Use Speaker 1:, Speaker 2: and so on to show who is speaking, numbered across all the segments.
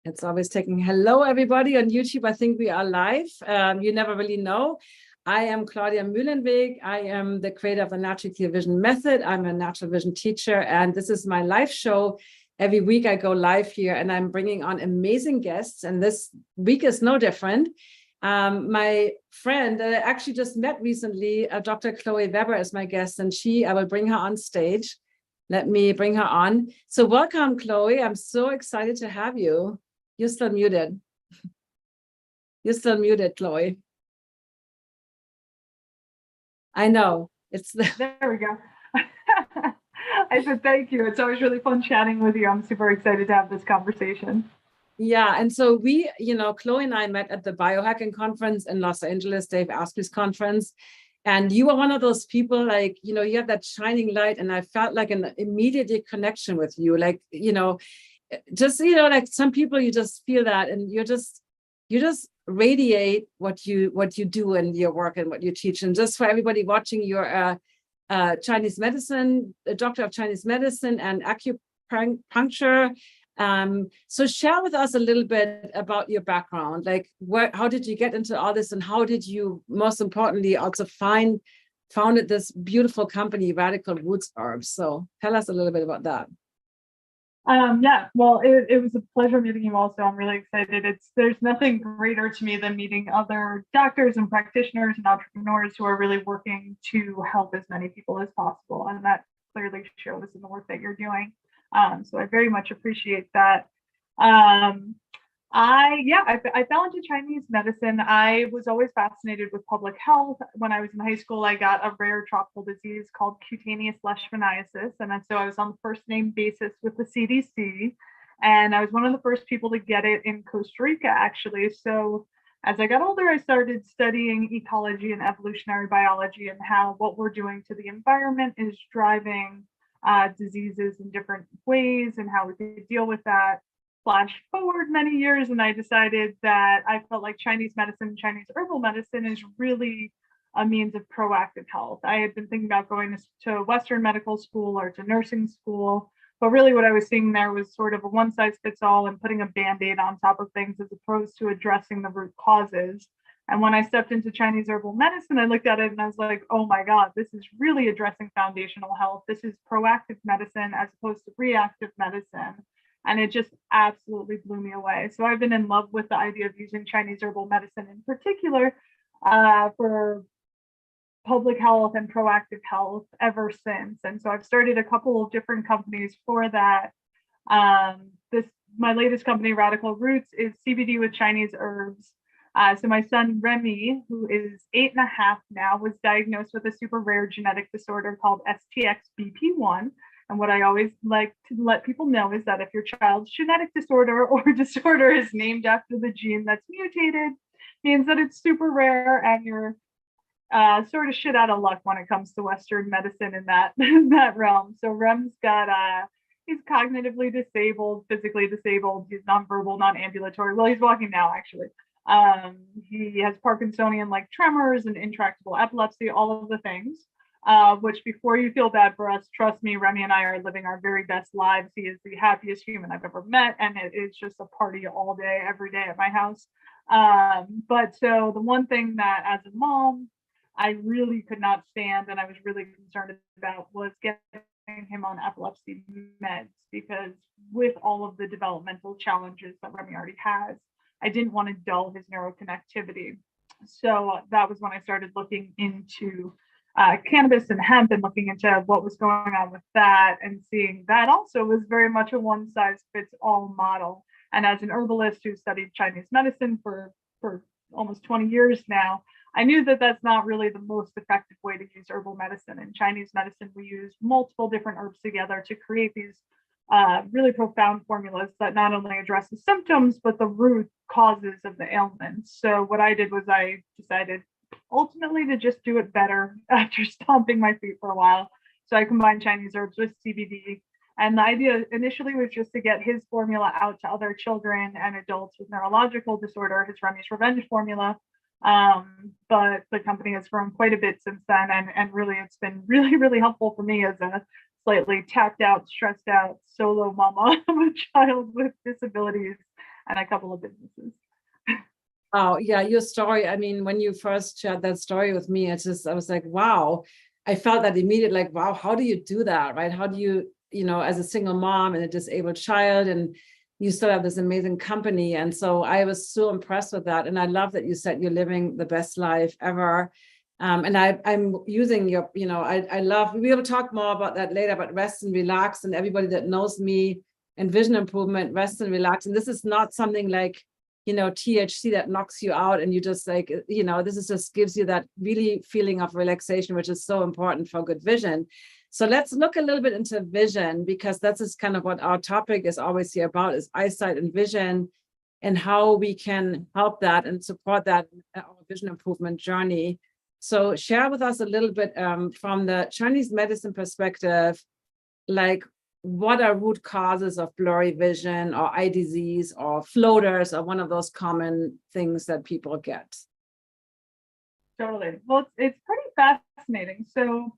Speaker 1: It's always taking. Hello, everybody on YouTube. I think we are live. You never really know. I am Claudia Mühlenweg. I am the creator of the Natural Clear Vision Method. I'm a natural vision teacher, and this is my live show. Every week I go live here, and I'm bringing on amazing guests, and this week is no different. My friend that I actually just met recently, Dr. Chloe Weber, is my guest, and I will bring her on stage. Let me bring her on. So welcome, Chloe. I'm so excited to have you. You're still muted. You're still muted, Chloe. I know.
Speaker 2: There we go. I said thank you. It's always really fun chatting with you. I'm super excited to have this conversation.
Speaker 1: Yeah, and so Chloe and I met at the biohacking conference in Los Angeles, Dave Asprey's conference. And you were one of those people, like, you have that shining light, and I felt like an immediate connection with you. Like, like some people, you just feel that, and you just radiate what you do in your work and what you teach. And just for everybody watching, you're a Chinese medicine, a doctor of Chinese medicine and acupuncture. So share with us a little bit about your background. Like, how did you get into all this, and how did you, most importantly, also founded this beautiful company, Radical Roots Herbs? So tell us a little bit about that.
Speaker 2: Yeah, well, it was a pleasure meeting you also. I'm really excited. There's nothing greater to me than meeting other doctors and practitioners and entrepreneurs who are really working to help as many people as possible. And that clearly shows in the work that you're doing. So I very much appreciate that. I fell into Chinese medicine. I was always fascinated with public health. When I was in high school, I got a rare tropical disease called cutaneous leishmaniasis. And so I was on the first name basis with the CDC. And I was one of the first people to get it in Costa Rica, actually. So as I got older, I started studying ecology and evolutionary biology and how what we're doing to the environment is driving diseases in different ways and how we could deal with that. Flash forward many years, and I decided that I felt like Chinese medicine, Chinese herbal medicine is really a means of proactive health. I had been thinking about going to Western medical school or to nursing school, but really what I was seeing there was sort of a one size fits all and putting a Band-Aid on top of things as opposed to addressing the root causes. And when I stepped into Chinese herbal medicine, I looked at it and I was like, oh my God, this is really addressing foundational health. This is proactive medicine as opposed to reactive medicine. And it just absolutely blew me away. So I've been in love with the idea of using Chinese herbal medicine in particular for public health and proactive health ever since. And so I've started a couple of different companies for that. My latest company, Radical Roots, is CBD with Chinese herbs. So my son, Remy, who is 8.5 now, was diagnosed with a super rare genetic disorder called STXBP1. And what I always like to let people know is that if your child's genetic disorder or disorder is named after the gene that's mutated, means that it's super rare and you're sort of shit out of luck when it comes to Western medicine in that realm. So Rem's he's cognitively disabled, physically disabled, he's nonverbal, non-ambulatory. Well, he's walking now, actually. He has Parkinsonian-like tremors and intractable epilepsy, all of the things. Which, before you feel bad for us, trust me, Remy and I are living our very best lives. He is the happiest human I've ever met, and it is just a party all day, every day at my house. But so the one thing that as a mom, I really could not stand and I was really concerned about was getting him on epilepsy meds, because with all of the developmental challenges that Remy already has, I didn't want to dull his neuroconnectivity. So that was when I started looking into cannabis and hemp and looking into what was going on with that, and seeing that also was very much a one size fits all model. And as an herbalist who studied Chinese medicine for almost 20 years now, I knew that that's not really the most effective way to use herbal medicine. In Chinese medicine, we use multiple different herbs together to create these really profound formulas that not only address the symptoms, but the root causes of the ailment. So what I did was I decided ultimately to just do it better after stomping my feet for a while. So I combined Chinese herbs with CBD. And the idea initially was just to get his formula out to other children and adults with neurological disorder, his Remy's Revenge formula. But the company has grown quite a bit since then. And really, it's been really, really helpful for me as a slightly tapped out, stressed out solo mama of a child with disabilities. and a couple of businesses.
Speaker 1: Oh, yeah, your story. I mean, when you first shared that story with me, it's just, I was like, wow. I felt that immediate, like, wow, how do you do that, right? How do you, as a single mom and a disabled child, and you still have this amazing company. And so I was so impressed with that. And I love that you said you're living the best life ever. And I'm using your, I love, we will talk more about that later, but rest and relax. And everybody that knows me and vision improvement, rest and relax. And this is not something like, THC that knocks you out and you just like, this is just gives you that really feeling of relaxation, which is so important for good vision. So let's look a little bit into vision, because that's just kind of what our topic is always here about, is eyesight and vision, and how we can help that and support that in our vision improvement journey. So share with us a little bit from the Chinese medicine perspective, like, what are root causes of blurry vision or eye disease or floaters, or one of those common things that people get?
Speaker 2: Totally. Well, it's pretty fascinating. So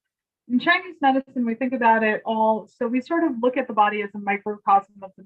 Speaker 2: in Chinese medicine, we think about it all. So we sort of look at the body as a microcosm of the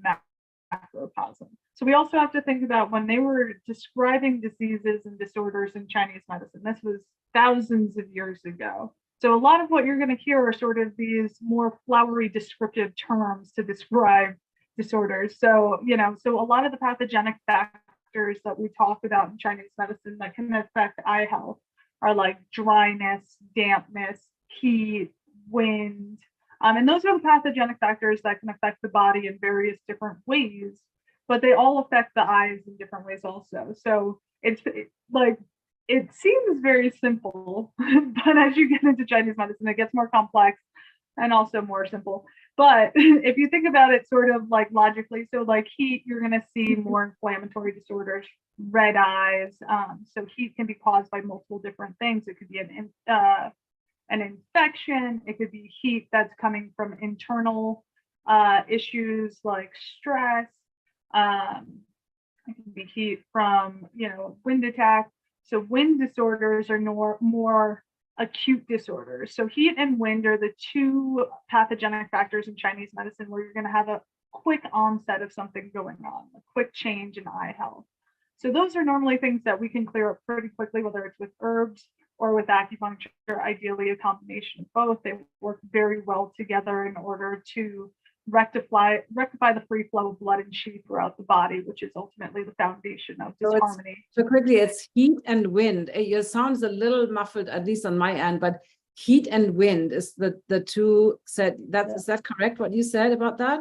Speaker 2: macrocosm. So we also have to think about when they were describing diseases and disorders in Chinese medicine, this was thousands of years ago. So a lot of what you're going to hear are sort of these more flowery descriptive terms to describe disorders. So, so a lot of the pathogenic factors that we talk about in Chinese medicine that can affect eye health are like dryness, dampness, heat, wind. And those are the pathogenic factors that can affect the body in various different ways, but they all affect the eyes in different ways also. So it seems very simple, but as you get into Chinese medicine, it gets more complex and also more simple. But if you think about it sort of like logically, so like heat, you're going to see more inflammatory disorders, red eyes. So heat can be caused by multiple different things. It could be an infection. It could be heat that's coming from internal issues like stress. It can be heat from, wind attack. So wind disorders are more acute disorders. So heat and wind are the two pathogenic factors in Chinese medicine where you're going to have a quick onset of something going on, a quick change in eye health. So those are normally things that we can clear up pretty quickly, whether it's with herbs or with acupuncture, ideally a combination of both. They work very well together in order to rectify the free flow of blood and qi throughout the body, which is ultimately the foundation of disharmony.
Speaker 1: So quickly, it's heat and wind. It sounds a little muffled, at least on my end, but heat and wind is the two said. Is that correct? What you said about that?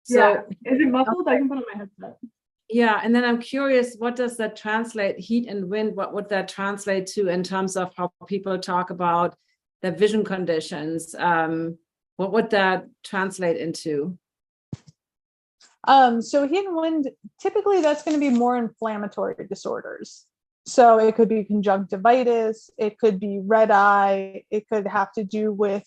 Speaker 2: So, yeah. Is it muffled? I can put on my headset.
Speaker 1: Yeah, and then I'm curious, what does that translate? Heat and wind. What would that translate to in terms of how people talk about their vision conditions? What would that translate into?
Speaker 3: So heat and wind, typically that's going to be more inflammatory disorders. So it could be conjunctivitis, it could be red eye, it could have to do with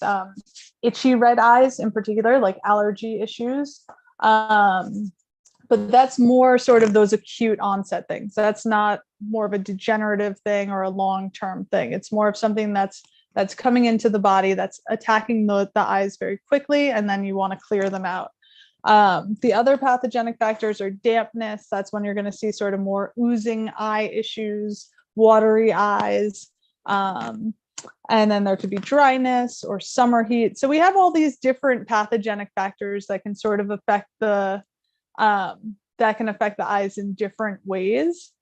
Speaker 3: itchy red eyes in particular, like allergy issues. But that's more sort of those acute onset things. That's not more of a degenerative thing or a long-term thing. It's more of something that's coming into the body, that's attacking the eyes very quickly, and then you want to clear them out. The other pathogenic factors are dampness. That's when you're going to see sort of more oozing eye issues, watery eyes. And then there could be dryness or summer heat. So we have all these different pathogenic factors that can sort of affect the eyes in different ways.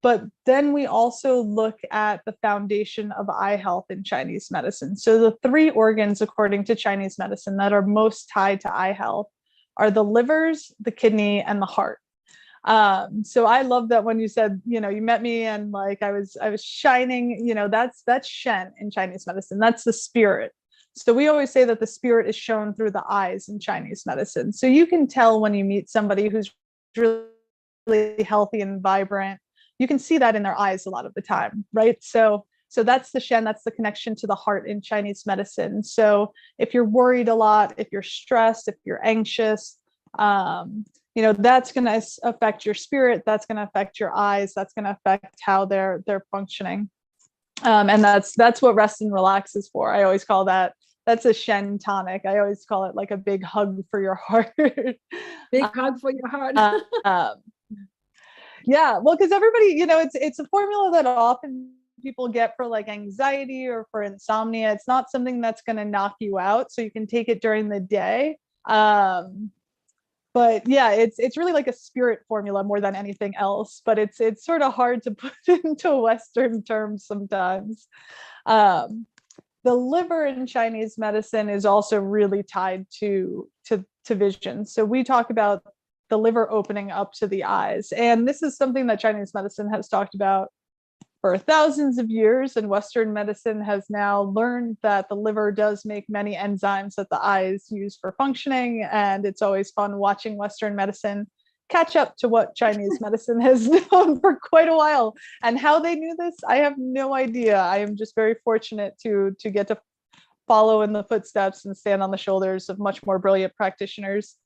Speaker 3: But then we also look at the foundation of eye health in Chinese medicine. So the three organs, according to Chinese medicine, that are most tied to eye health are the livers, the kidney, and the heart. So I love that when you said, you met me and like I was shining, that's Shen in Chinese medicine. That's the spirit. So we always say that the spirit is shown through the eyes in Chinese medicine. So you can tell when you meet somebody who's really healthy and vibrant, you can see that in their eyes a lot of the time, right? So that's the Shen, that's the connection to the heart in Chinese medicine. So if you're worried a lot, if you're stressed, if you're anxious, that's going to affect your spirit, that's going to affect your eyes, that's going to affect how they're functioning. And that's what rest and relax is for. I always call that's a Shen tonic. I always call it like a big hug for your heart.
Speaker 1: Big hug for your heart.
Speaker 3: Yeah, well, because everybody, it's a formula that often people get for like anxiety or for insomnia. It's not something that's going to knock you out, so you can take it during the day. But yeah, it's really like a spirit formula more than anything else. But it's sort of hard to put into Western terms sometimes. The liver in Chinese medicine is also really tied to vision. So we talk about the liver opening up to the eyes, and this is something that Chinese medicine has talked about for thousands of years, and Western medicine has now learned that the liver does make many enzymes that the eyes use for functioning, and it's always fun watching Western medicine catch up to what Chinese medicine has known for quite a while. And how they knew this, I have no idea. I am just very fortunate to get to follow in the footsteps and stand on the shoulders of much more brilliant practitioners.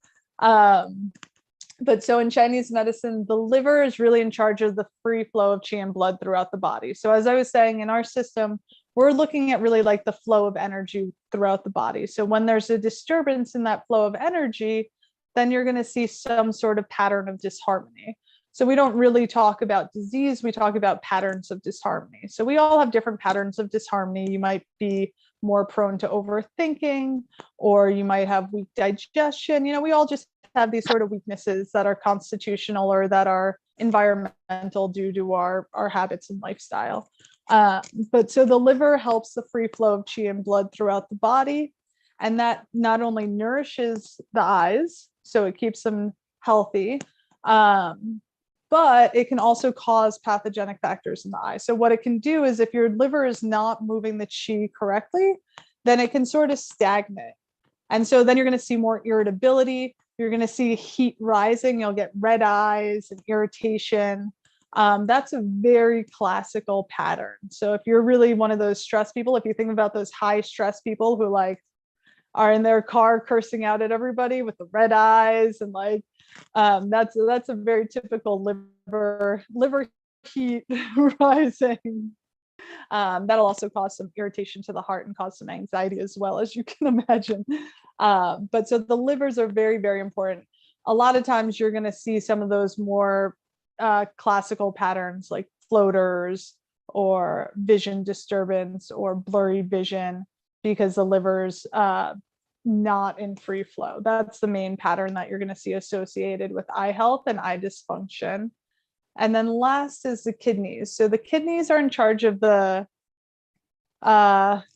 Speaker 3: But so in Chinese medicine, the liver is really in charge of the free flow of qi and blood throughout the body. So as I was saying, in our system, we're looking at really like the flow of energy throughout the body. So when there's a disturbance in that flow of energy, then you're going to see some sort of pattern of disharmony. So we don't really talk about disease, we talk about patterns of disharmony. So we all have different patterns of disharmony. You might be more prone to overthinking, or you might have weak digestion. We all just have these sort of weaknesses that are constitutional or that are environmental due to our habits and lifestyle. But so the liver helps the free flow of qi and blood throughout the body. And that not only nourishes the eyes, so it keeps them healthy, but it can also cause pathogenic factors in the eye. So what it can do is if your liver is not moving the qi correctly, then it can sort of stagnate. And so then you're going to see more irritability. You're going to see heat rising. You'll get red eyes and irritation. That's a very classical pattern. So if you're really one of those stress people, if you think about those high stress people who like are in their car cursing out at everybody with the red eyes and like, that's a very typical liver heat rising. That'll also cause some irritation to the heart and cause some anxiety as well, as you can imagine. But so the livers are very, very important. A lot of times you're going to see some of those more classical patterns like floaters or vision disturbance or blurry vision because the liver's not in free flow. That's the main pattern that you're going to see associated with eye health and eye dysfunction. And then last is the kidneys. So the kidneys are in charge of the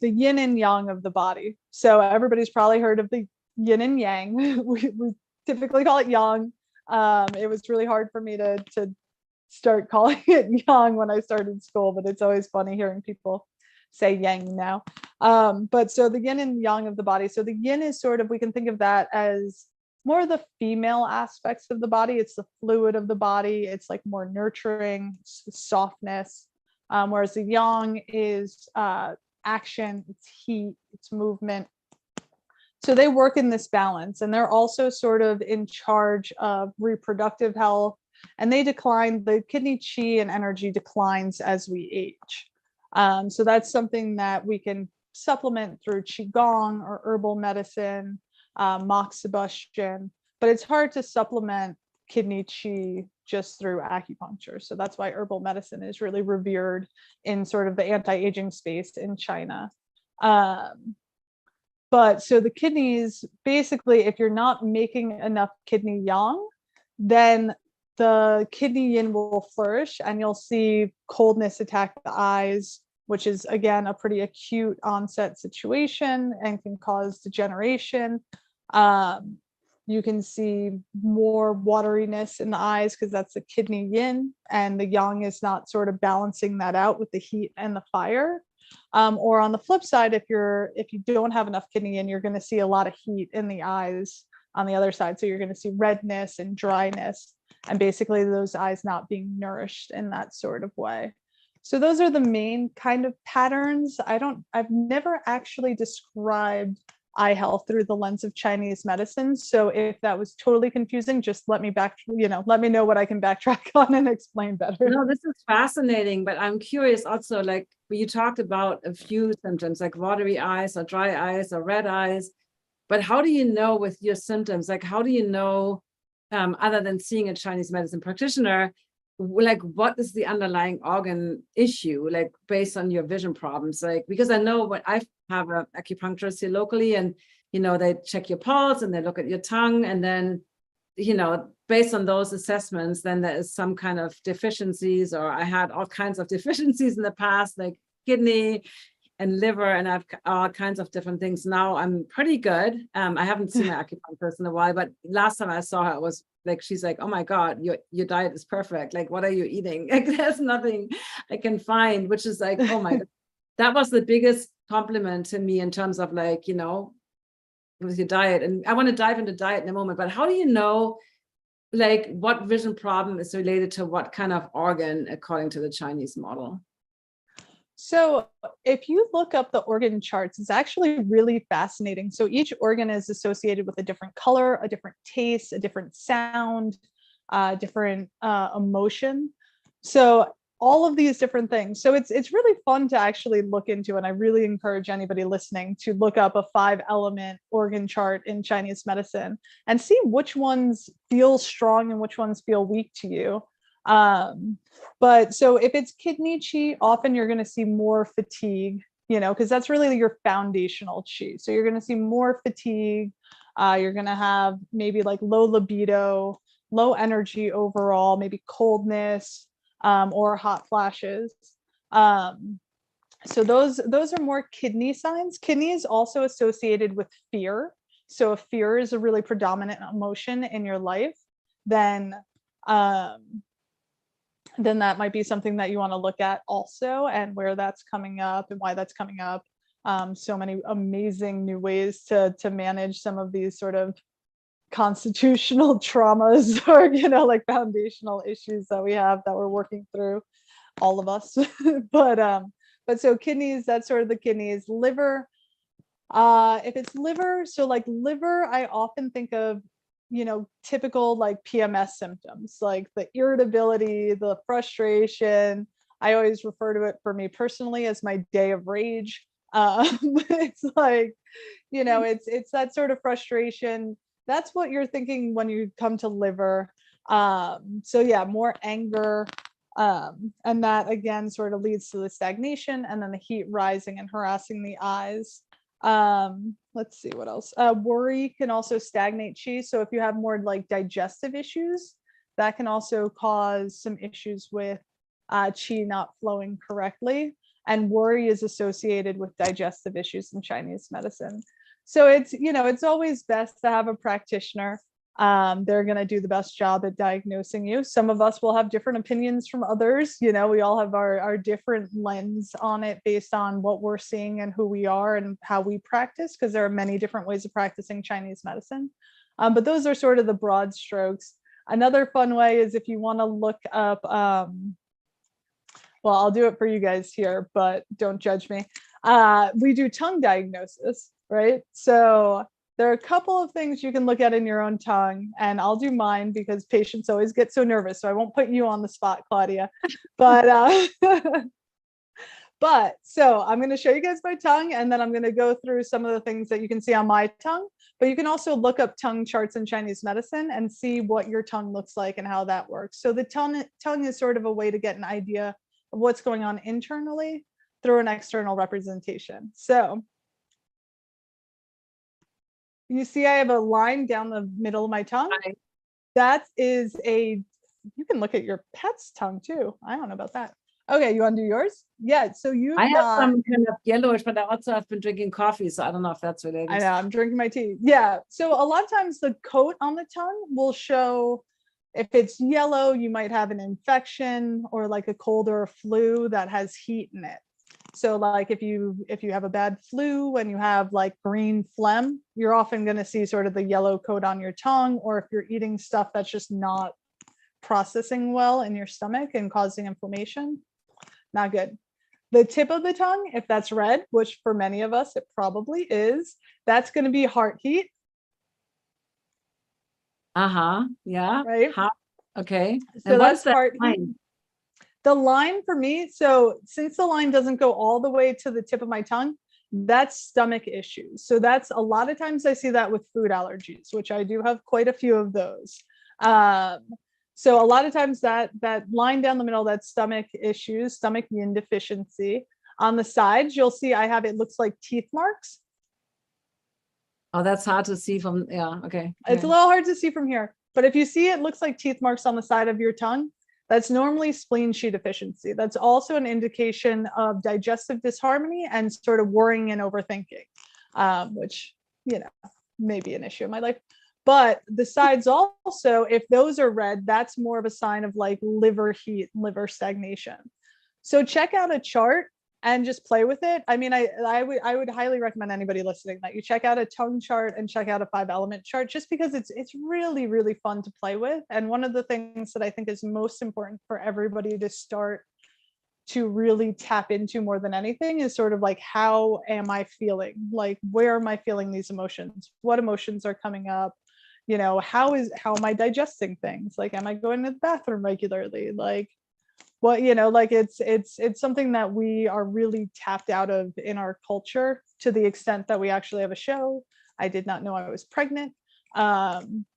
Speaker 3: yin and yang of the body. So everybody's probably heard of the yin and yang. We typically call it yang. It was really hard for me to start calling it yang when I started school, but it's always funny hearing people say yang now. But so the yin and yang of the body. So the yin is sort of, we can think of that as more of the female aspects of the body. It's the fluid of the body. It's like more nurturing, softness. Whereas the yang is action, it's heat, it's movement. So they work in this balance, and they're also sort of in charge of reproductive health. And they decline, the kidney qi and energy declines as we age. So that's something that we can supplement through qigong or herbal medicine, moxibustion, but it's hard to supplement kidney qi just through acupuncture. So that's why herbal medicine is really revered in sort of the anti-aging space in China. But so the kidneys, basically, if you're not making enough kidney yang, then the kidney yin will flourish and you'll see coldness attack the eyes, which is, again, a pretty acute onset situation and can cause degeneration. You can see more wateriness in the eyes because that's the kidney yin, and the yang is not sort of balancing that out with the heat and the fire. Or on the flip side, if you don't have enough kidney yin, you're going to see a lot of heat in the eyes on the other side. So you're going to see redness and dryness, and basically those eyes not being nourished in that sort of way. So those are the main kind of patterns. I've never actually described eye health through the lens of Chinese medicine. So if that was totally confusing, just let me know what I can backtrack on and explain better.
Speaker 1: No, this is fascinating, but I'm curious also, like you talked about a few symptoms like watery eyes or dry eyes or red eyes, but how do you know with your symptoms? Like, how do you know, other than seeing a Chinese medicine practitioner, like what is the underlying organ issue, like based on your vision problems? Like, because I know what I have an acupuncturist here locally, and they check your pulse and they look at your tongue, and then based on those assessments, then there is some kind of deficiencies, or I had all kinds of deficiencies in the past, like kidney and liver, and I've all kinds of different things. Now I'm pretty good. I haven't seen my acupuncturist in a while, but last time I saw her, it was like, she's like, oh my God, your diet is perfect. Like, what are you eating? Like, there's nothing I can find, which is like, oh my God. That was the biggest compliment to me in terms of like, with your diet. And I want to dive into diet in a moment, but how do you know like what vision problem is related to what kind of organ according to the Chinese model?
Speaker 3: So if you look up the organ charts, it's actually really fascinating. So each organ is associated with a different color, a different taste, a different sound, different emotion. So all of these different things. So it's really fun to actually look into, and I really encourage anybody listening to look up a 5-element organ chart in Chinese medicine and see which ones feel strong and which ones feel weak to you. But so if it's kidney qi, often you're going to see more fatigue, because that's really your foundational qi. So you're going to see more fatigue. You're going to have maybe like low libido, low energy overall, maybe coldness, or hot flashes. So those are more kidney signs. Kidney is also associated with fear. So if fear is a really predominant emotion in your life, then that might be something that you want to look at also, and where that's coming up and why that's coming up. So many amazing new ways to manage some of these sort of constitutional traumas, or like foundational issues that we have that we're working through, all of us. but so kidneys, that's sort of the kidneys. Liver, if it's liver, so like liver, I often think of typical like PMS symptoms, like the irritability, the frustration. I always refer to it, for me personally, as my day of rage. It's like, it's that sort of frustration. That's what you're thinking when you come to liver. So yeah, more anger. And that again sort of leads to the stagnation, and then the heat rising and harassing the eyes. Let's see what else. Worry can also stagnate qi. So if you have more like digestive issues, that can also cause some issues with qi not flowing correctly. And worry is associated with digestive issues in Chinese medicine. So it's always best to have a practitioner. They're going to do the best job at diagnosing you. Some of us will have different opinions from others. We all have our different lens on it based on what we're seeing and who we are and how we practice, because there are many different ways of practicing Chinese medicine. But those are sort of the broad strokes. Another fun way is if you want to look up, well, I'll do it for you guys here, but don't judge me. We do tongue diagnosis, right? So there are a couple of things you can look at in your own tongue, and I'll do mine because patients always get so nervous. So I won't put you on the spot, Claudia. But so I'm going to show you guys my tongue, and then I'm going to go through some of the things that you can see on my tongue. But you can also look up tongue charts in Chinese medicine and see what your tongue looks like and how that works. So the tongue is sort of a way to get an idea of what's going on internally through an external representation. So you see I have a line down the middle of my tongue.
Speaker 1: Right.
Speaker 3: That is you can look at your pet's tongue too. I don't know about that. Okay, you want to do yours? Yeah, so
Speaker 1: I have some kind of yellowish, but I also have been drinking coffee, so I don't know if that's related.
Speaker 3: I know, I'm drinking my tea. Yeah, so a lot of times the coat on the tongue will show if it's yellow, you might have an infection or like a cold or a flu that has heat in it. So like if you have a bad flu and you have like green phlegm, you're often going to see sort of the yellow coat on your tongue, or if you're eating stuff that's just not processing well in your stomach and causing inflammation, not good. The tip of the tongue, if that's red, which for many of us it probably is, that's going to be heart heat.
Speaker 1: Yeah.
Speaker 3: Right.
Speaker 1: Okay.
Speaker 3: So
Speaker 1: and
Speaker 3: that's
Speaker 1: what's
Speaker 3: heart
Speaker 1: that
Speaker 3: heat. The line for me, so since the line doesn't go all the way to the tip of my tongue, that's stomach issues. So that's a lot of times I see that with food allergies, which I do have quite a few of those. So a lot of times that line down the middle, that stomach issues, stomach yin deficiency. On the sides, you'll see I have, it looks like teeth marks.
Speaker 1: Oh, that's hard to see from, yeah, okay.
Speaker 3: It's a little hard to see from here, but if you see it looks like teeth marks on the side of your tongue, that's normally spleen Qi deficiency. That's also an indication of digestive disharmony and sort of worrying and overthinking, which, you know, may be an issue in my life. But the sides also, if those are red, that's more of a sign of like liver heat, liver stagnation. So check out a chart and just play with it. I mean, I would highly recommend anybody listening that you check out a tongue chart and check out a 5-element chart, just because it's really, really fun to play with. And one of the things that I think is most important for everybody to start to really tap into more than anything is sort of like, how am I feeling? Like, where am I feeling these emotions? What emotions are coming up? You know, how am I digesting things? Like, am I going to the bathroom regularly? Like, what, you know, like it's something that we are really tapped out of in our culture, to the extent that we actually have a show. I did not know I was pregnant.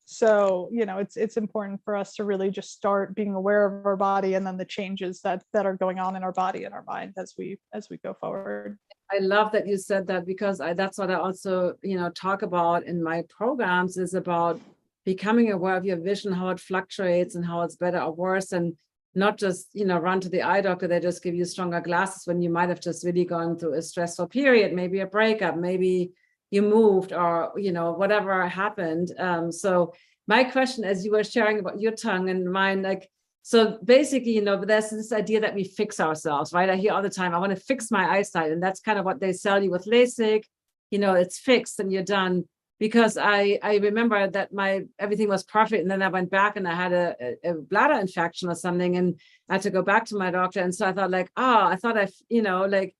Speaker 3: So, you know, it's important for us to really just start being aware of our body, and then the changes that are going on in our body and our mind as we go forward.
Speaker 1: I love that you said that, because that's what I also, you know, talk about in my programs, is about becoming aware of your vision, how it fluctuates and how it's better or worse, and not just, you know, run to the eye doctor. They just give you stronger glasses when you might have just really gone through a stressful period, maybe a breakup, maybe you moved, or, you know, whatever happened. So my question, as you were sharing about your tongue and mine, like, so basically, you know, there's this idea that we fix ourselves, right? I hear all the time, I want to fix my eyesight. And that's kind of what they sell you with LASIK. You know, it's fixed and you're done. Because I remember that everything was perfect. And then I went back and I had a bladder infection or something. And I had to go back to my doctor. And so I thought like, you know, like,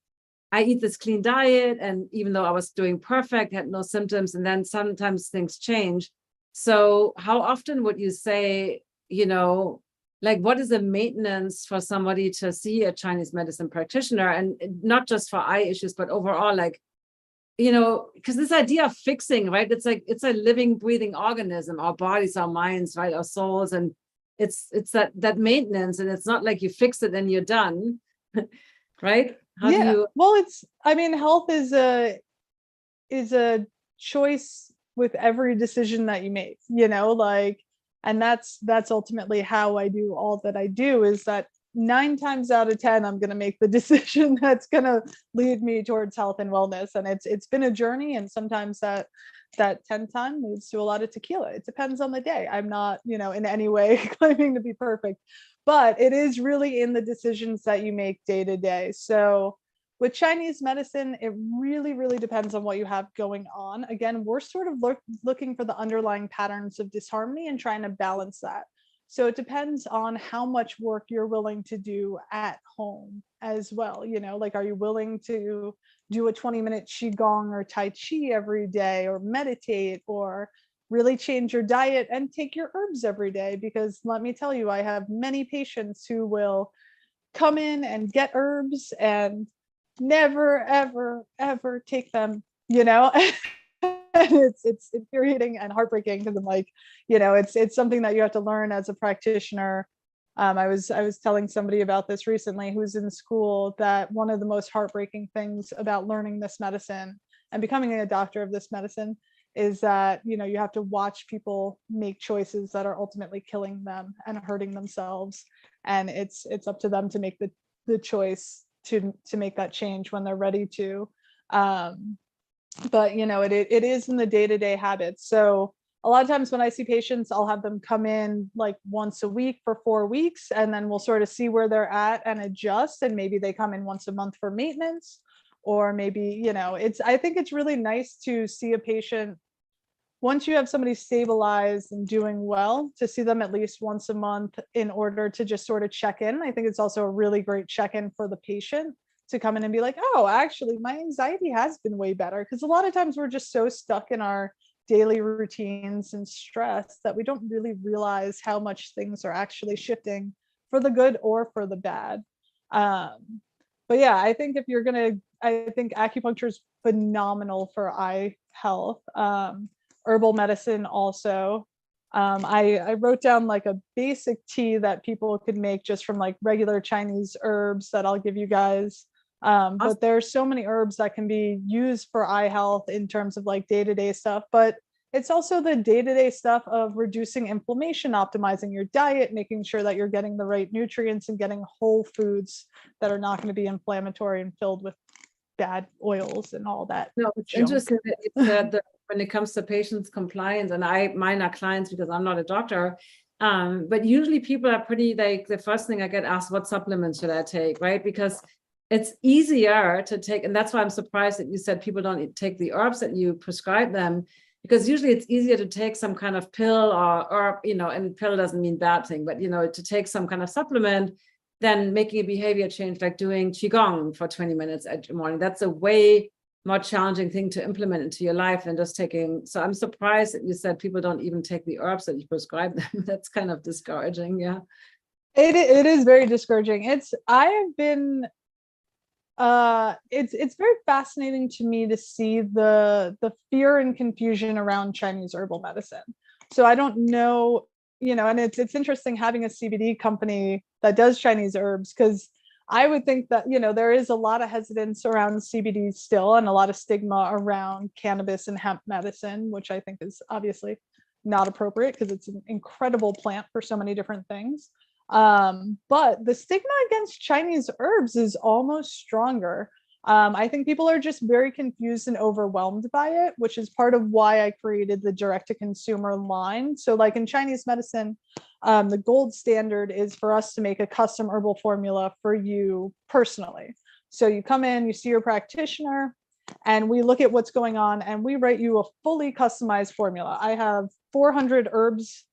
Speaker 1: I eat this clean diet. And even though I was doing perfect, had no symptoms. And then sometimes things change. So how often would you say, you know, like, what is the maintenance for somebody to see a Chinese medicine practitioner, and not just for eye issues, but overall, like, you know, because this idea of fixing, right? It's like, it's a living, breathing organism, our bodies, our minds, right? Our souls. And it's that maintenance. And it's not like you fix it and you're done, right? How do you?
Speaker 3: Well, I mean, health is a choice with every decision that you make, you know, like, and that's ultimately how I do all that I do, is that 9 times out of 10, I'm going to make the decision that's going to lead me towards health and wellness. And it's been a journey. And sometimes that 10th time leads to a lot of tequila. It depends on the day. I'm not, you know, in any way claiming to be perfect, but it is really in the decisions that you make day to day. So with Chinese medicine, it really, really depends on what you have going on. Again, we're sort of looking for the underlying patterns of disharmony and trying to balance that. So it depends on how much work you're willing to do at home as well. You know, like, are you willing to do a 20-minute Qigong or Tai Chi every day, or meditate, or really change your diet and take your herbs every day? Because let me tell you, I have many patients who will come in and get herbs and never, ever, ever take them, you know? It's infuriating and heartbreaking, because I'm like, you know, it's something that you have to learn as a practitioner. I was telling somebody about this recently who's in school, that one of the most heartbreaking things about learning this medicine and becoming a doctor of this medicine is that, you know, you have to watch people make choices that are ultimately killing them and hurting themselves, and it's up to them to make the choice to make that change when they're ready to. But you know, it is in the day-to-day habits. So a lot of times when I see patients, I'll have them come in like once a week for 4 weeks, and then we'll sort of see where they're at and adjust. And maybe they come in once a month for maintenance, or maybe, you know, I think it's really nice to see a patient once you have somebody stabilized and doing well, to see them at least once a month in order to just sort of check in. I think it's also a really great check-in for the patient to come in and be like, oh, actually, my anxiety has been way better. Because a lot of times we're just so stuck in our daily routines and stress that we don't really realize how much things are actually shifting for the good or for the bad. But yeah, I think I think acupuncture is phenomenal for eye health. Herbal medicine also, I wrote down like a basic tea that people could make just from like regular Chinese herbs that I'll give you guys. But there's so many herbs that can be used for eye health in terms of like day-to-day stuff, but it's also the day-to-day stuff of reducing inflammation, optimizing your diet, making sure that you're getting the right nutrients and getting whole foods that are not going to be inflammatory and filled with bad oils and all that.
Speaker 1: No, it's
Speaker 3: junk.
Speaker 1: interesting that it's when it comes to patients compliance, and mine are clients because I'm not a doctor. But usually people are pretty like, the first thing I get asked, what supplements should I take, right? Because it's easier to take, and that's why I'm surprised that you said people don't take the herbs that you prescribe them, because usually it's easier to take some kind of pill or herb, and pill doesn't mean bad thing, but to take some kind of supplement than making a behavior change, like doing Qigong for 20 minutes at morning. That's a way more challenging thing to implement into your life than just taking. So I'm surprised that you said people don't even take the herbs that you prescribe them. That's kind of discouraging. Yeah.
Speaker 3: It is very discouraging. It's very fascinating to me to see the fear and confusion around Chinese herbal medicine. So I don't know, and it's interesting having a CBD company that does Chinese herbs, because I would think that, there is a lot of hesitance around CBD still, and a lot of stigma around cannabis and hemp medicine, which I think is obviously not appropriate because it's an incredible plant for so many different things. But the stigma against Chinese herbs is almost stronger. I think people are just very confused and overwhelmed by it, which is part of why I created the direct-to-consumer line. So like in Chinese medicine, the gold standard is for us to make a custom herbal formula for you personally. So you come in, you see your practitioner, and we look at what's going on, and we write you a fully customized formula. I have 400 herbs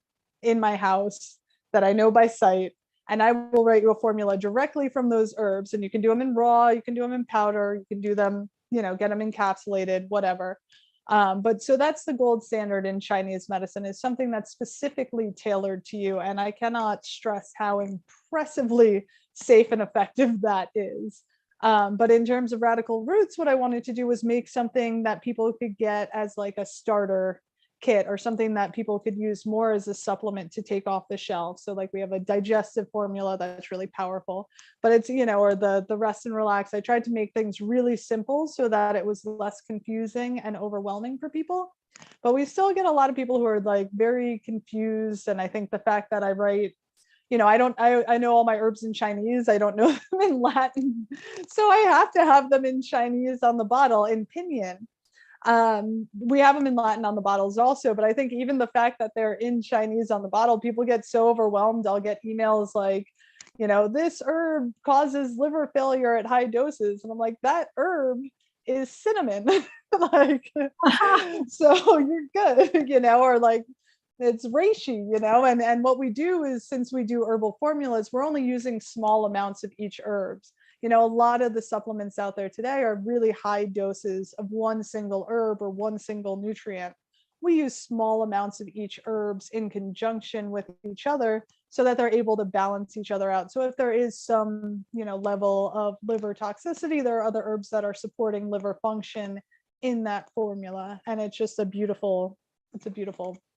Speaker 3: in my house that I know by sight, and I will write you a formula directly from those herbs. And you can do them in raw, you can do them in powder, you can do them, get them encapsulated, whatever. But so that's the gold standard in Chinese medicine, is something that's specifically tailored to you. And I cannot stress how impressively safe and effective that is. But in terms of Radical Roots, what I wanted to do was make something that people could get as like a starter kit, or something that people could use more as a supplement to take off the shelf. So like we have a digestive formula that's really powerful, but it's, or the rest and relax. I tried to make things really simple so that it was less confusing and overwhelming for people. But we still get a lot of people who are like very confused. And I think the fact that I write, I know all my herbs in Chinese, I don't know them in Latin. So I have to have them in Chinese on the bottle in pinyin. We have them in Latin on the bottles also, but I think even the fact that they're in Chinese on the bottle, people get so overwhelmed. I'll get emails like, this herb causes liver failure at high doses. And I'm like, that herb is cinnamon. Like, so you're good, or like, it's reishi, and what we do is, since we do herbal formulas, we're only using small amounts of each herbs. A lot of the supplements out there today are really high doses of one single herb or one single nutrient. We use small amounts of each herbs in conjunction with each other so that they're able to balance each other out. So if there is some, level of liver toxicity, there are other herbs that are supporting liver function in that formula. And it's just a beautiful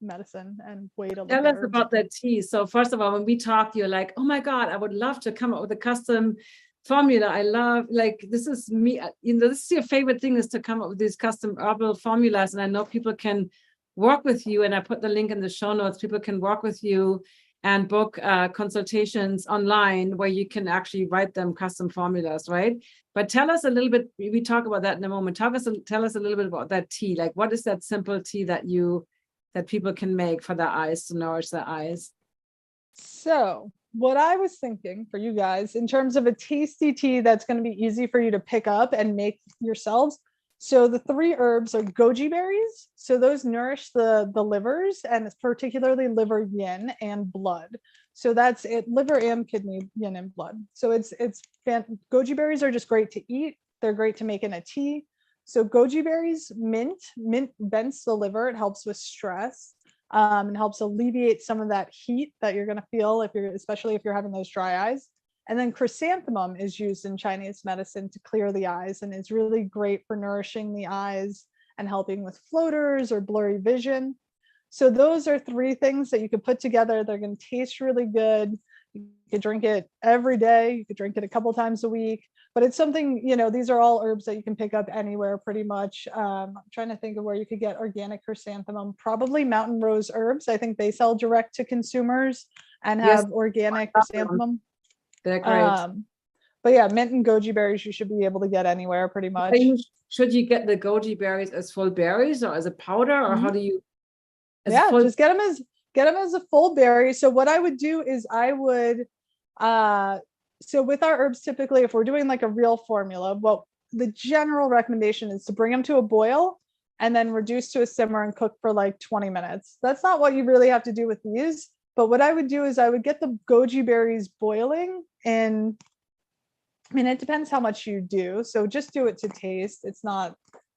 Speaker 3: medicine and way to look at
Speaker 1: Tell us
Speaker 3: herbs.
Speaker 1: about that tea. So first of all, when we talked, you're like, oh my God, I would love to come up with a custom formula. I love, like, this is me, this is your favorite thing, is to come up with these custom herbal formulas. And I know people can work with you, and I put the link in the show notes. People can work with you and book consultations online where you can actually write them custom formulas, right? But tell us a little bit, we talk about that in a moment. Tell us a little bit about that tea. Like, what is that simple tea that people can make for their eyes, to nourish their eyes?
Speaker 3: So what I was thinking for you guys, in terms of a tasty tea that's going to be easy for you to pick up and make yourselves. So the 3 herbs are goji berries. So those nourish the livers, and particularly liver yin and blood. So that's it, liver and kidney, yin and blood. So goji berries are just great to eat. They're great to make in a tea. So goji berries, mint vents the liver. It helps with stress. And helps alleviate some of that heat that you're going to feel especially if you're having those dry eyes. And then chrysanthemum is used in Chinese medicine to clear the eyes, and is really great for nourishing the eyes and helping with floaters or blurry vision. So those are three things that you could put together. They're going to taste really good. You could drink it every day. You could drink it a couple times a week. But it's something, these are all herbs that you can pick up anywhere pretty much. I'm trying to think of where you could get organic chrysanthemum. Probably Mountain Rose Herbs. I think they sell direct to consumers and
Speaker 1: Yes,
Speaker 3: have organic
Speaker 1: I love them.
Speaker 3: chrysanthemum.
Speaker 1: They're great.
Speaker 3: But yeah, mint and goji berries you should be able to get anywhere pretty much.
Speaker 1: Should you get the goji berries as full berries or as a powder, or how do you?
Speaker 3: Just get them as a full berry. So what I would do is I would so with our herbs, typically if we're doing like a real formula, well, the general recommendation is to bring them to a boil and then reduce to a simmer and cook for like 20 minutes. That's not what you really have to do with these, but what I would do is I would get the goji berries boiling, and I mean, it depends how much you do. So just do it to taste. It's not,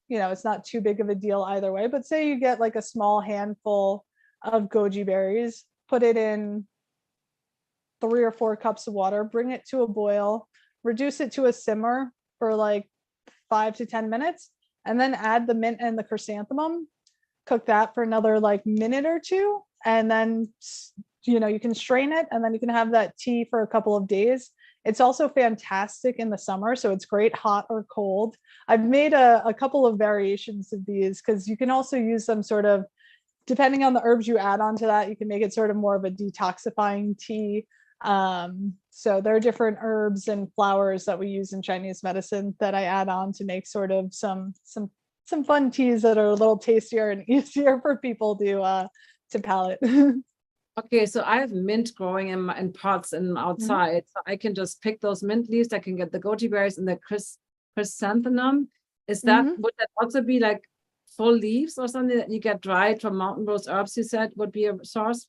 Speaker 3: it's not too big of a deal either way, but say you get like a small handful of goji berries, put it in 3 or 4 cups of water, bring it to a boil, reduce it to a simmer for like 5 to 10 minutes, and then add the mint and the chrysanthemum, cook that for another like minute or two. And then, you can strain it, and then you can have that tea for a couple of days. It's also fantastic in the summer, so it's great hot or cold. I've made a couple of variations of these because you can also use them sort of, depending on the herbs you add onto that, you can make it sort of more of a detoxifying tea. So there are different herbs and flowers that we use in Chinese medicine that I add on to make sort of some fun teas that are a little tastier and easier for people to palate.
Speaker 1: Okay, so I have mint growing in pots and outside. So I can just pick those mint leaves. I can get the goji berries and the chrysanthemum. Would that also be like full leaves or something that you get dried from Mountain Rose Herbs, you said would be a source?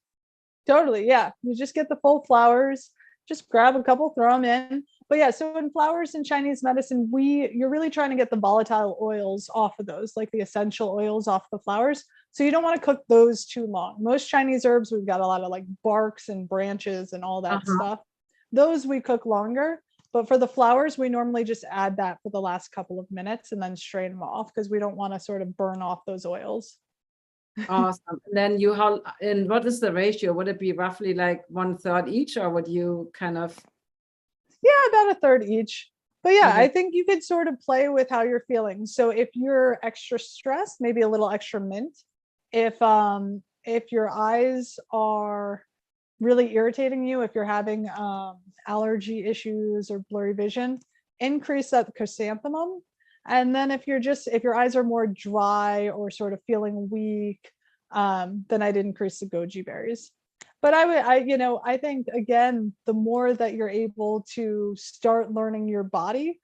Speaker 3: Totally, yeah. You just get the full flowers, just grab a couple, throw them in. But yeah, so in flowers in Chinese medicine, you're really trying to get the volatile oils off of those, like the essential oils off the flowers. So you don't want to cook those too long. Most Chinese herbs, we've got a lot of like barks and branches and all that stuff. Those we cook longer. But for the flowers, we normally just add that for the last couple of minutes and then strain them off because we don't want to sort of burn off those oils.
Speaker 1: Awesome. And then and what is the ratio? Would it be roughly like 1/3 each, or would you kind of?
Speaker 3: Yeah, about 1/3 each. But yeah, I think you could sort of play with how you're feeling. So if you're extra stressed, maybe a little extra mint. If your eyes are really irritating you, if you're having allergy issues or blurry vision, increase that chrysanthemum. And then if your eyes are more dry or sort of feeling weak, then I'd increase the goji berries. But I think again, the more that you're able to start learning your body,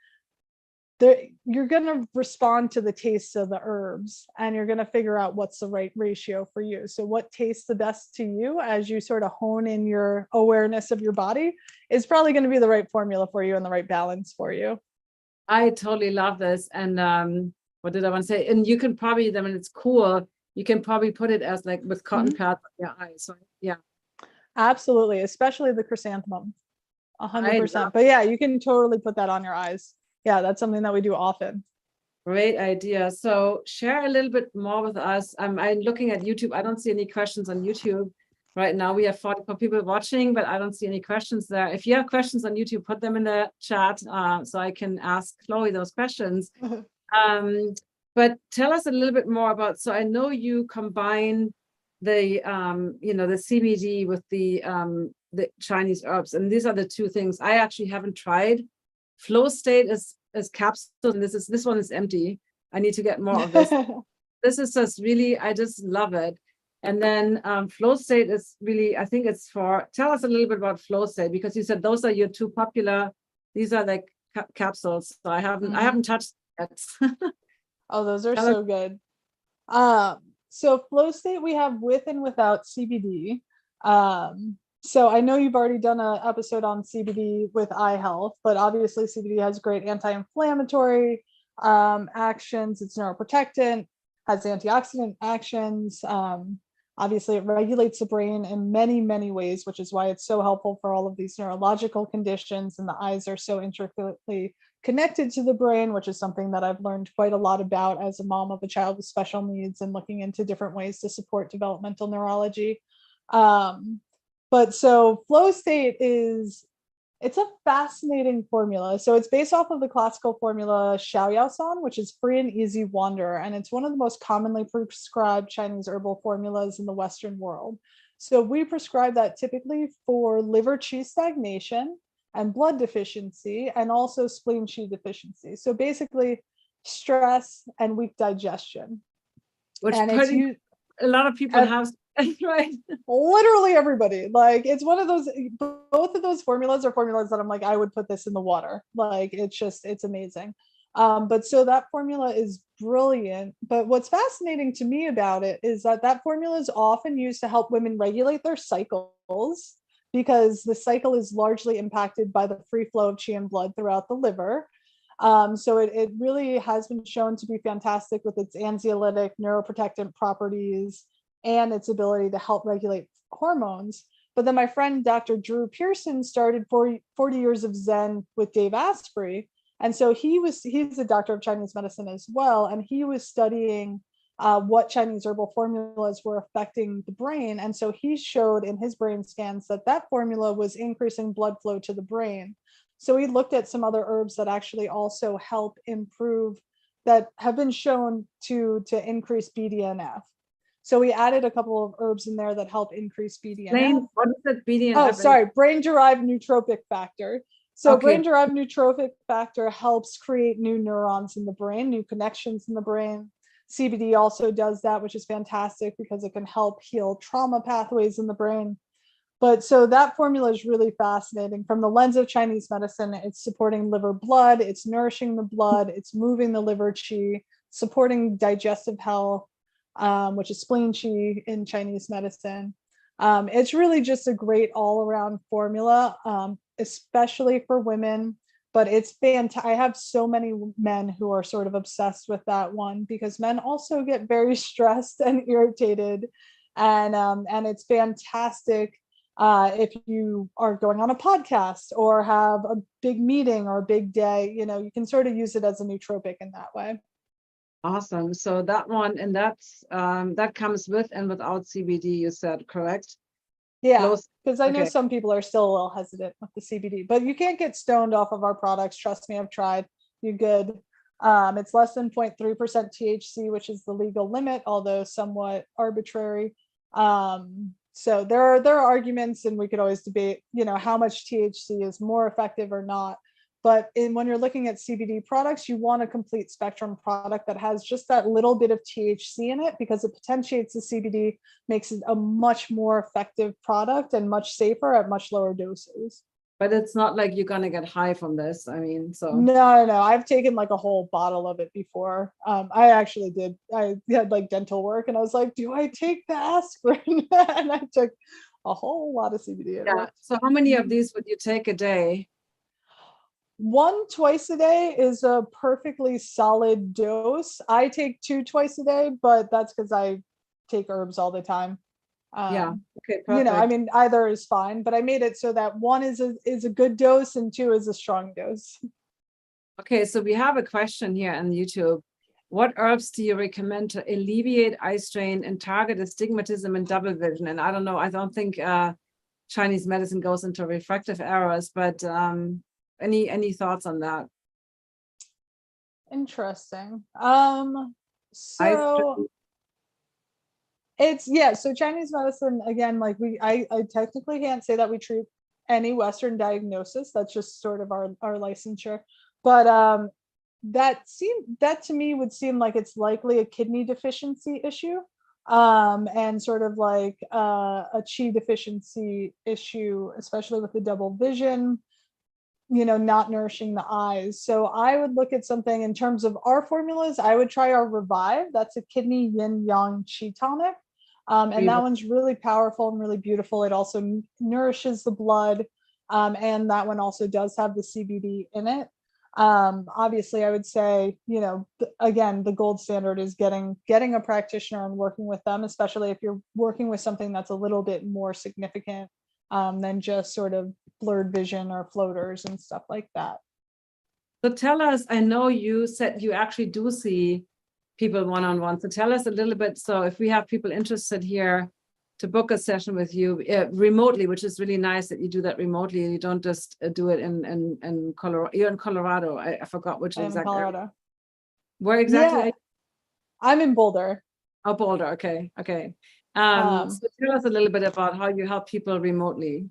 Speaker 3: you're going to respond to the taste of the herbs, and you're going to figure out what's the right ratio for you. So what tastes the best to you as you sort of hone in your awareness of your body is probably going to be the right formula for you and the right balance for you.
Speaker 1: I totally love this. And what did I want to say? And you can probably, I mean, it's cool. You can probably put it as like with cotton pads on your eyes. So yeah.
Speaker 3: Absolutely. Especially the chrysanthemum. 100%. But yeah, you can totally put that on your eyes. Yeah, that's something that we do often.
Speaker 1: Great idea. So share a little bit more with us. I'm looking at YouTube. I don't see any questions on YouTube. Right now we have 44 people watching, but I don't see any questions there. If you have questions on YouTube, put them in the chat so I can ask Chloe those questions. But tell us a little bit more about, so I know you combine the the CBD with the Chinese herbs, and these are the two things I actually haven't tried. Flow state is capsule, and this one is empty. I need to get more of this. This is just really, I just love it. And then flow state is really, I think it's tell us a little bit about flow state, because you said those are your two popular, these are like capsules. So I haven't touched that.
Speaker 3: Oh, those are so good. So flow state we have with and without CBD. So I know you've already done an episode on CBD with eye health, but obviously CBD has great anti-inflammatory actions. It's neuroprotectant, has antioxidant actions. Obviously, it regulates the brain in many, many ways, which is why it's so helpful for all of these neurological conditions. And the eyes are so intricately connected to the brain, which is something that I've learned quite a lot about as a mom of a child with special needs and looking into different ways to support developmental neurology. But so flow state it's a fascinating formula. So it's based off of the classical formula Xiaoyaosan, which is free and easy wander. And it's one of the most commonly prescribed Chinese herbal formulas in the Western world. So we prescribe that typically for liver qi stagnation and blood deficiency, and also spleen qi deficiency. So basically stress and weak digestion.
Speaker 1: Which
Speaker 3: and
Speaker 1: a lot of people have, right?
Speaker 3: Literally everybody. Like, it's one of those, both of those formulas are formulas that I'm like, I would put this in the water. Like, it's amazing. But so that formula is brilliant. But what's fascinating to me about it is that formula is often used to help women regulate their cycles, because the cycle is largely impacted by the free flow of qi and blood throughout the liver. So it really has been shown to be fantastic with its anxiolytic, neuroprotectant properties, and its ability to help regulate hormones. But then my friend, Dr. Drew Pearson, started 40 years of Zen with Dave Asprey. And so he's a doctor of Chinese medicine as well. And he was studying what Chinese herbal formulas were affecting the brain. And so he showed in his brain scans that formula was increasing blood flow to the brain. So he looked at some other herbs that actually also help improve, that have been shown to increase BDNF. So we added a couple of herbs in there that help increase BDNF.
Speaker 1: What is that BDNF?
Speaker 3: Oh, sorry, brain-derived neurotrophic factor. So
Speaker 1: Okay.
Speaker 3: brain-derived neurotrophic factor helps create new neurons in the brain, new connections in the brain. CBD also does that, which is fantastic because it can help heal trauma pathways in the brain. But so that formula is really fascinating. From the lens of Chinese medicine, it's supporting liver blood, it's nourishing the blood, it's moving the liver qi, supporting digestive health, which is spleen qi in Chinese medicine. It's really just a great all-around formula, especially for women. But it's fantastic. I have so many men who are sort of obsessed with that one, because men also get very stressed and irritated, and it's fantastic. If you are going on a podcast or have a big meeting or a big day, you can sort of use it as a nootropic in that way.
Speaker 1: Awesome. So that one, and that comes with and without CBD, you said, correct?
Speaker 3: Yeah, because I know
Speaker 1: Okay.
Speaker 3: some people are still a little hesitant with the CBD, but you can't get stoned off of our products. Trust me, I've tried. You're good. It's less than 0.3% THC, which is the legal limit, although somewhat arbitrary. So there are arguments, and we could always debate, how much THC is more effective or not. But when you're looking at CBD products, you want a complete spectrum product that has just that little bit of THC in it, because it potentiates the CBD, makes it a much more effective product and much safer at much lower doses.
Speaker 1: But it's not like you're gonna get high from this. I mean, so
Speaker 3: No, I've taken like a whole bottle of it before. I actually did. I had like dental work, and I was like, do I take the aspirin? And I took a whole lot of CBD.
Speaker 1: yeah. So how many of these would you take a day?
Speaker 3: 1 twice a day is a perfectly solid dose. I take 2 twice a day, but that's because I take herbs all the time.
Speaker 1: Yeah. Okay. Perfect.
Speaker 3: I mean, either is fine, but I made it so that 1 is a good dose and 2 is a strong dose.
Speaker 1: Okay, so we have a question here on YouTube. What herbs do you recommend to alleviate eye strain and target astigmatism and double vision? And I don't know, I don't think Chinese medicine goes into refractive errors, but any thoughts on that?
Speaker 3: Interesting. So so Chinese medicine, again, like I technically can't say that we treat any Western diagnosis. That's just sort of our licensure. But that to me would seem like it's likely a kidney deficiency issue, and sort of like a qi deficiency issue, especially with the double vision, not nourishing the eyes. So I would look at something in terms of our formulas. I would try our Revive. That's a kidney yin yang qi tonic. And that one's really powerful and really beautiful. It also nourishes the blood. And that one also does have the CBD in it. Obviously, I would say, again, the gold standard is getting a practitioner and working with them, especially if you're working with something that's a little bit more significant than just sort of blurred vision or floaters and stuff like that.
Speaker 1: So tell us, I know you said you actually do see people one-on-one. So tell us a little bit. So if we have people interested here to book a session with you remotely, which is really nice that you do that remotely. You don't just do it in Colorado. You're in Colorado. I forgot which
Speaker 3: I'm in
Speaker 1: exactly.
Speaker 3: Colorado.
Speaker 1: Where exactly?
Speaker 3: Yeah, I'm in Boulder.
Speaker 1: Oh, Boulder. Okay. Okay.
Speaker 3: Um,
Speaker 1: So tell us a little bit about how you help people remotely.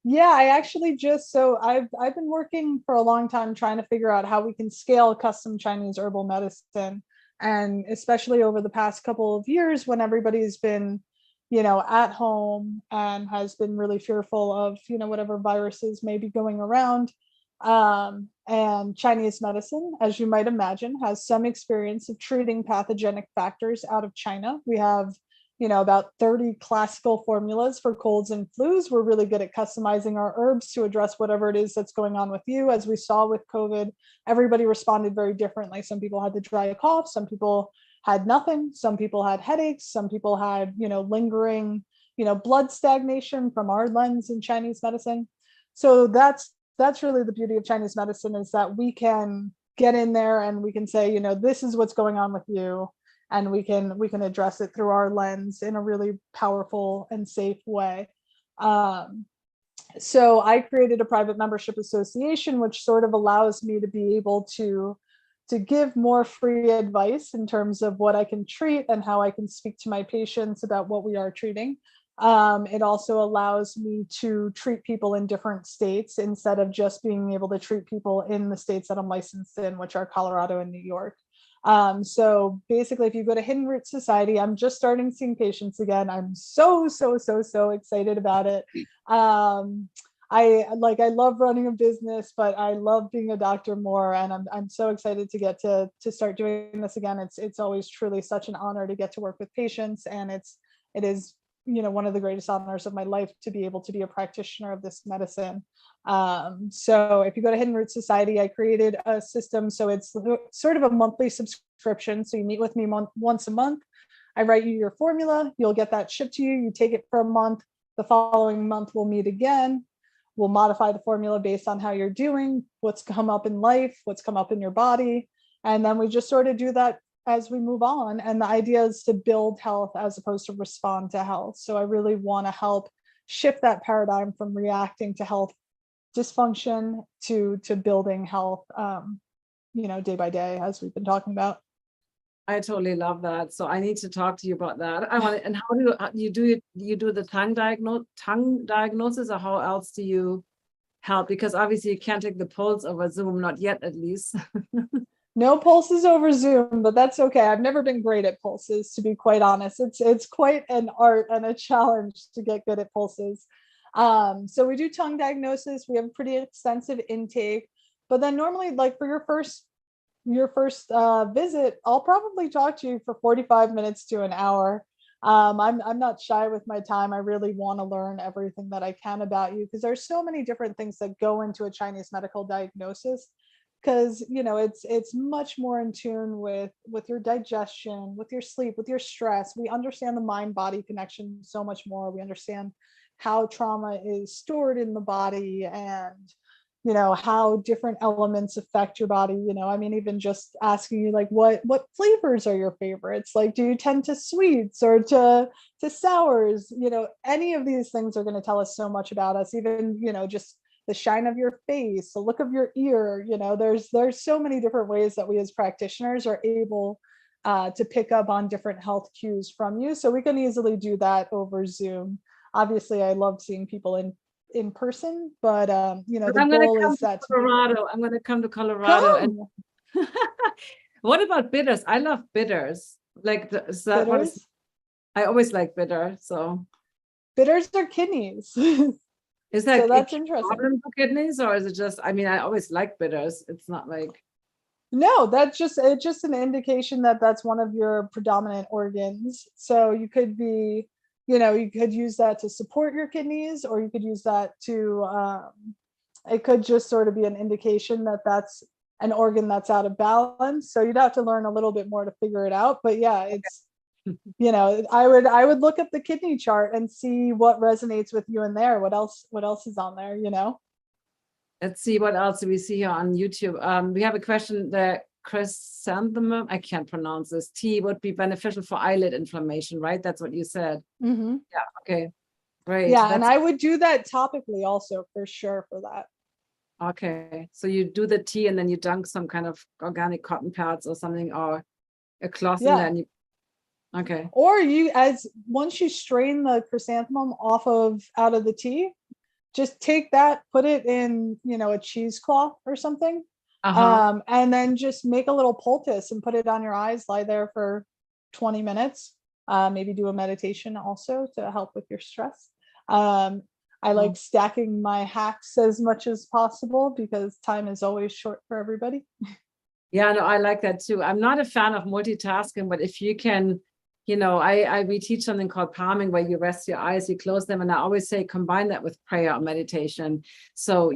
Speaker 3: Yeah, I actually I've been working for a long time trying to figure out how we can scale custom Chinese herbal medicine. And especially over the past couple of years when everybody's been, at home and has been really fearful of, whatever viruses may be going around. And Chinese medicine, as you might imagine, has some experience of treating pathogenic factors out of China. We have about 30 classical formulas for colds and flus. We're really good at customizing our herbs to address whatever it is that's going on with you. As we saw with COVID, everybody responded very differently. Some people had the dry cough, some people had nothing, some people had headaches, some people had, lingering, blood stagnation from our lens in Chinese medicine. So that's really the beauty of Chinese medicine, is that we can get in there and we can say, this is what's going on with you, and we can address it through our lens in a really powerful and safe way. So I created a private membership association, which sort of allows me to be able to give more free advice in terms of what I can treat and how I can speak to my patients about what we are treating. It also allows me to treat people in different states instead of just being able to treat people in the states that I'm licensed in, which are Colorado and New York. So basically, if you go to Hidden Root Society, I'm just starting seeing patients again. I'm so excited about it. I love running a business, but I love being a doctor more, and I'm so excited to get to start doing this again. It's always truly such an honor to get to work with patients, and it is one of the greatest honors of my life to be able to be a practitioner of this medicine. So if you go to Hidden Root Society, I created a system. So it's sort of a monthly subscription. So you meet with me once a month. I write you your formula. You'll get that shipped to you. You take it for a month. The following month, we'll meet again. We'll modify the formula based on how you're doing, what's come up in life, what's come up in your body. And then we just sort of do that as we move on. And the idea is to build health as opposed to respond to health. So I really want to help shift that paradigm from reacting to health dysfunction to building health, day by day, as we've been talking about.
Speaker 1: I totally love that. So I need to talk to you about that. I want. And how do you do the tongue diagnosis, or how else do you help? Because obviously you can't take the pulse over Zoom, not yet, at least.
Speaker 3: No pulses over Zoom, but that's okay. I've never been great at pulses, to be quite honest. It's quite an art and a challenge to get good at pulses. So we do tongue diagnosis. We have a pretty extensive intake, but then normally, like for your first visit, I'll probably talk to you for 45 minutes to an hour. I'm not shy with my time. I really want to learn everything that I can about you, because there's so many different things that go into a Chinese medical diagnosis. Because it's much more in tune with your digestion, with your sleep, with your stress. We understand the mind-body connection so much more. We understand how trauma is stored in the body, and how different elements affect your body. Even just asking you, like, what flavors are your favorites? Like, do you tend to sweets or to sours? Any of these things are going to tell us so much about us. Even just the shine of your face, the look of your ear. There's so many different ways that we as practitioners are able to pick up on different health cues from you. So we can easily do that over Zoom. Obviously, I love seeing people in person, but the goal is that
Speaker 1: Colorado. I'm going to come to Colorado. And what about bitters? I love bitters. Like
Speaker 3: bitters?
Speaker 1: I always like bitter. So
Speaker 3: bitters are kidneys.
Speaker 1: Is that
Speaker 3: so that's interesting
Speaker 1: for kidneys, or is it just? I mean, I always like bitters. It's not like.
Speaker 3: No, it's just an indication that that's one of your predominant organs. So you could be, you could use that to support your kidneys, or you could use that to, it could just sort of be an indication that that's an organ that's out of balance. So you'd have to learn a little bit more to figure it out. But yeah, it's, I would look at the kidney chart and see what resonates with you in there. What else is on there,
Speaker 1: Let's see what else do we see here on YouTube. We have a question. The chrysanthemum, I can't pronounce this, tea would be beneficial for eyelid inflammation, right? That's what you said.
Speaker 3: Mm-hmm.
Speaker 1: Yeah. Okay. Great.
Speaker 3: Yeah, and I would do that topically also for sure for that.
Speaker 1: Okay. So you do the tea and then you dunk some kind of organic cotton pads or something, or a cloth in there. And you... Okay.
Speaker 3: Or once you strain the chrysanthemum out of the tea, just take that, put it in, a cheesecloth or something. And then just make a little poultice and put it on your eyes, lie there for 20 minutes. Maybe do a meditation also to help with your stress. I like stacking my hacks as much as possible because time is always short for everybody.
Speaker 1: Yeah, no, I like that too. I'm not a fan of multitasking, but if you can, we teach something called palming where you rest your eyes, you close them. And I always say, combine that with prayer or meditation. So,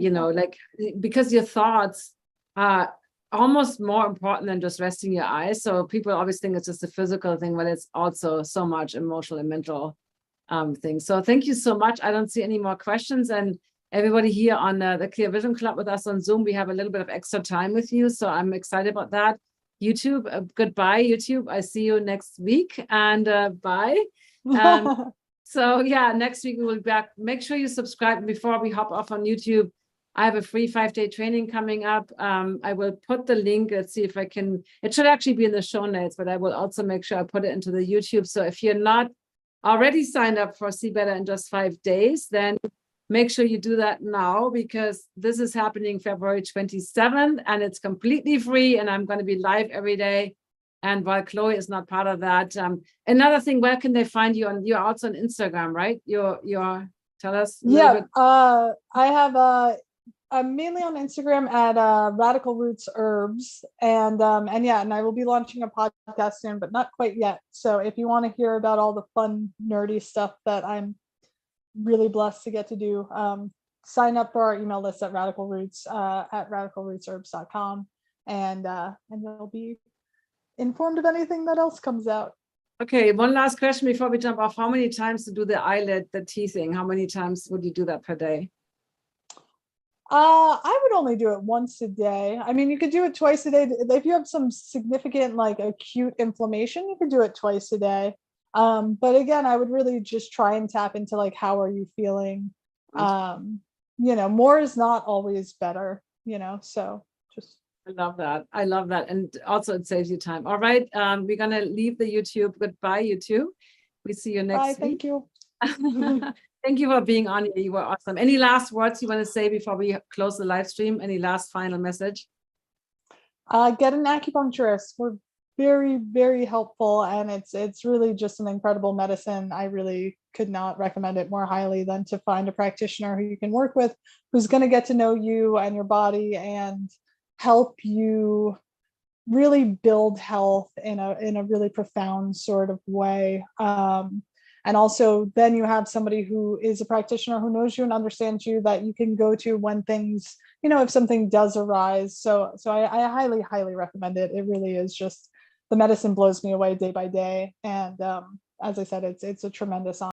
Speaker 1: because your thoughts are almost more important than just resting your eyes. So people always think it's just a physical thing, but it's also so much emotional and mental thing. So thank you so much. I don't see any more questions. And everybody here on the Clear Vision Club with us on Zoom, we have a little bit of extra time with you. So I'm excited about that. YouTube, goodbye, YouTube. I see you next week, and bye. So yeah, next week we will be back. Make sure you subscribe before we hop off on YouTube. I have a free 5-day training coming up. I will put the link. Let's see if I can. It should actually be in the show notes, but I will also make sure I put it into the YouTube. So if you're not already signed up for See Better in Just 5 days, then make sure you do that now, because this is happening February 27th and it's completely free, and I'm going to be live every day. And while Chloe is not part of that, another thing, where can they find you? You're also on Instagram, right? You're tell us.
Speaker 3: I have I'm mainly on Instagram at Radical Roots Herbs, and I will be launching a podcast soon, but not quite yet. So if you want to hear about all the fun, nerdy stuff that I'm really blessed to get to do, sign up for our email list at Radical Roots at radicalrootsherbs.com, and you'll be informed of anything that else comes out.
Speaker 1: Okay, one last question before we jump off. How many times to do the tea thing? How many times would you do that per day?
Speaker 3: I would only do it once a day. I mean, you could do it twice a day. If you have some significant, like, acute inflammation, you could do it twice a day. But again, I would really just try and tap into, like, how are you feeling? More is not always better, so just.
Speaker 1: I love that. I love that. And also it saves you time. All right. We're going to leave the YouTube. Goodbye, YouTube. We see you next week.
Speaker 3: Thank you.
Speaker 1: Thank you for being on here. You were awesome. Any last words you want to say before we close the live stream? Any last final message?
Speaker 3: Get an acupuncturist. We're very, very helpful, and it's really just an incredible medicine. I really could not recommend it more highly than to find a practitioner who you can work with, who's going to get to know you and your body and help you really build health in a really profound sort of way. And also then you have somebody who is a practitioner who knows you and understands you, that you can go to when things, if something does arise. So I highly, highly recommend it. It really is just, the medicine blows me away day by day. And as I said, it's a tremendous honor.